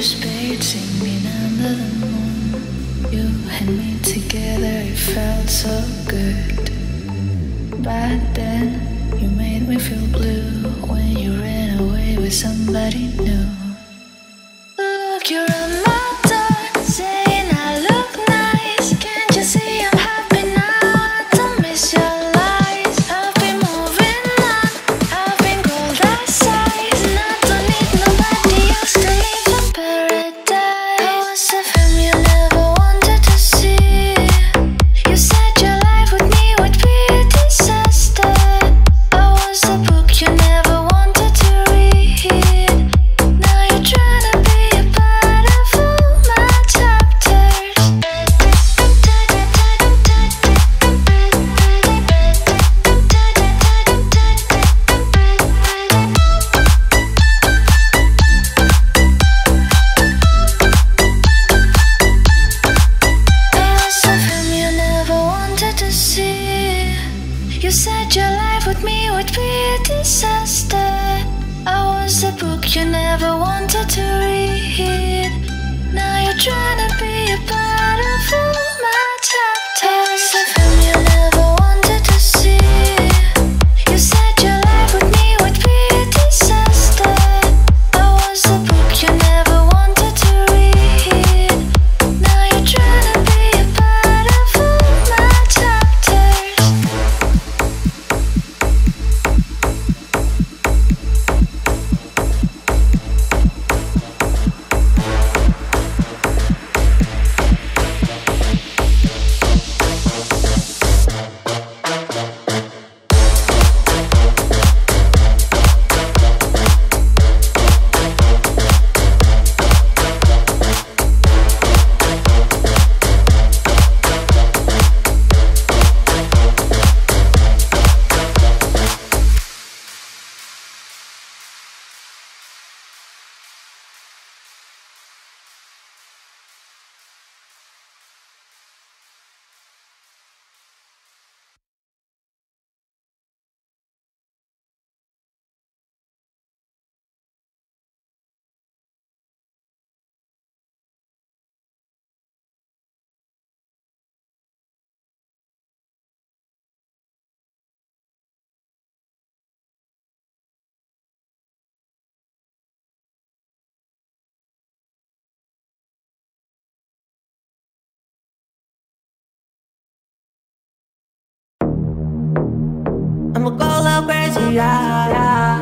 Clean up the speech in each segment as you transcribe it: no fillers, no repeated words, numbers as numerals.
first page singing under the moon. You and me together, it felt so good. But then you made me feel blue when you ran away with somebody new. Look, you're on my door, saying I look nice. Can't you see I'm happy now? I don't miss your lies. I've been moving on, I've been cold outside, and I don't need nobody else to live in paradise. I was a femme you never wanted to see. You said your life with me would be a disaster. I was a book you never wanted to read. Now you're trying to be a part of all my chapters. I was a femme you never wanted to see. You said your life with me would be a disaster. I was a book you never wanted to read. Now you're trying to be a part of all my chapters. I was a femme you never wanted to see. You said your life with me would be a disaster. I was a book you never wanted to read. Now you're trying to be a part of all my chapters. I'ma go a little crazy, yeah.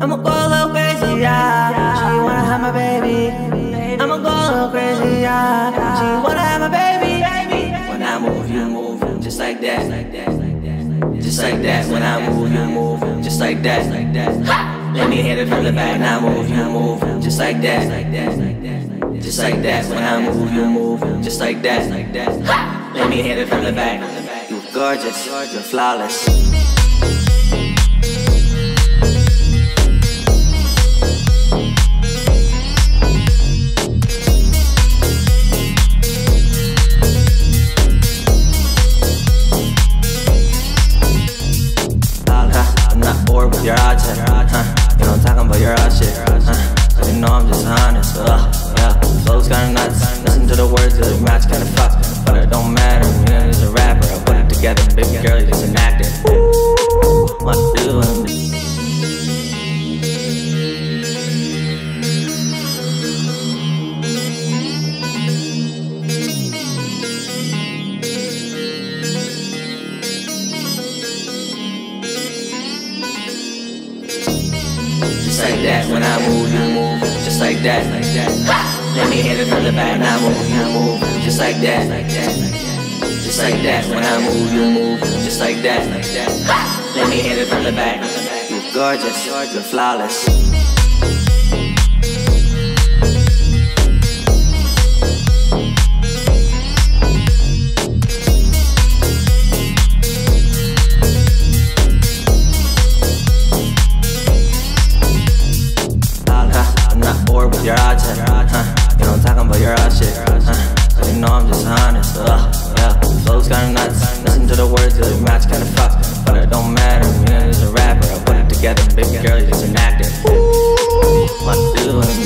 I'ma go a little crazy, yeah. She wanna have my baby. I'ma go a little crazy, yeah. She wanna have my baby. When I move, you move, just like that. Just like that. When I move, you move, just like that. Let me hit it from the back. When I move, you move, just like that. Just like that. When I move, you move, just like that. Let me hit it from the back. You're gorgeous, you're flawless. I'm not bored with your odd shit. You know I'm talking about your odd shit. You know I'm just honest. Yeah, flow's kinda nuts. Listen to the words, the match kinda fucks. But it don't matter, you know, he's a rapper. I'll put it together, baby girl, you're just an actor. Ooh, what doing? Just like that, when I move, you move. Just like that. Let me hit it from the back. When I move, you move. Just like that. Just like that. When I move, you move. Just like that. Let me hit it from the back. You're gorgeous, you're flawless. I'm not bored with your odd shit. You know I'm talking about your odd shit. You know I'm just honest. Yeah, flow's kinda nuts. Listen to the words, the match kinda fucks. But it don't matter, you know he's a rapper. I'll put it together, baby girl, you're just an actor. Ooh, what doing?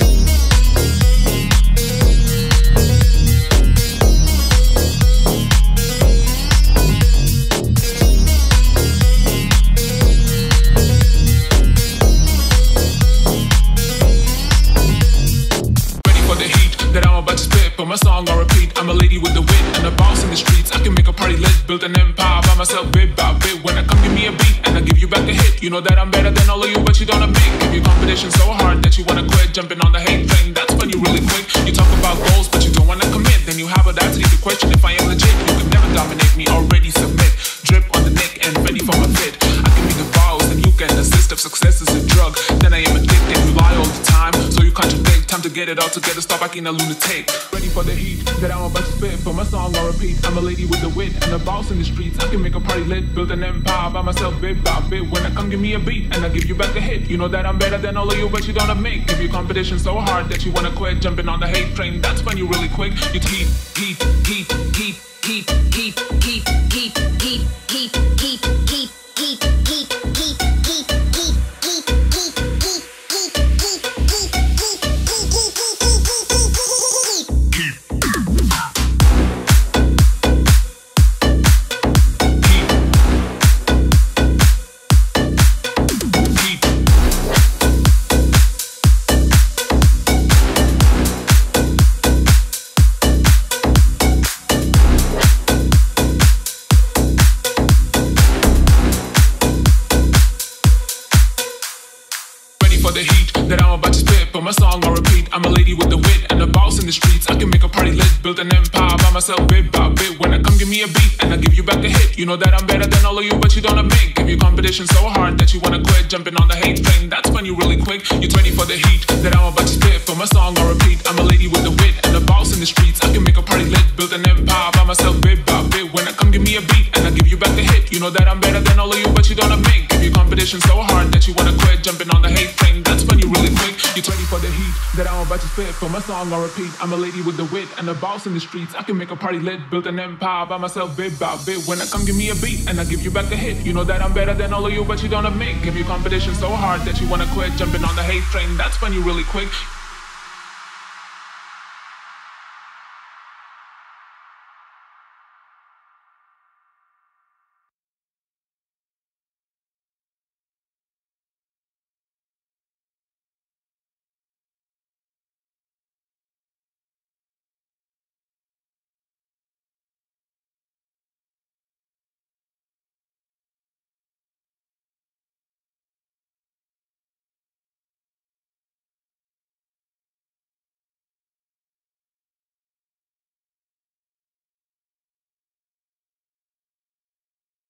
myself bit by bit. When I come, give me a beat and I give you back a hit. You know that I'm better than all of you, but you don't admit. Give your competition so hard that you wanna quit. Jumping on the hate train, that's when you really quick. You talk about goals, but you don't wanna commit. Then you have audacity to question if I am legit. You could never dominate me, already submit. Drip on the neck and ready for my fit. I can be the vows and you can assist. If success is a drug, then I am addicted. You lie all the time, so you contradict. Time to get it all together, stop acting a lunatic. Ready for the heat that I'm about to spit. For my song on repeat, I'm a lady with the wit and a boss in the streets. I can make a party lit, build an empire by myself bit by bit. When I come, give me a beat and I give you back a hit. You know that I'm better than all of you, but you don't admit. Give your competition so hard that you wanna quit. Jumping on the hate train, that's when you really quick. You heat, heat, heat, heat, heat, heat, heat, heat, heat, heat, heat, heat, heat, heat, heat. For the heat that I'm about to spit, put my song on repeat. I'm a lady with the wit and a boss in the streets. I can make a party lit, build an empire by myself bit by bit. When I come, give me a beat and I give you back a hit. You know that I'm better than all of you, but you don't admit. Give your competition so hard that you wanna quit. Jumping on the hate train, that's when you really quick. You're ready for the heat that I'm about to spit, put my song on repeat. I'm a lady with the wit and a boss in the streets. I can make a party lit, build an empire by myself bit by bit. When I come, give me a beat and I give you back a hit. You know that I'm better than all of you, but you don't admit. Give your competition so hard that you wanna quit. Jumping on the hate train, that's when you really quick. You're ready for the heat that I'm about to spit, put my song on repeat. I'm a lady with the wit and a boss in the streets. I can make a party lit, build an empire by myself bit by bit. When I come, give me a beat and I give you back a hit. You know that I'm better than all of you, but you don't admit. Give your competition so hard that you wanna quit. Jumping on the hate train, that's when you really quick.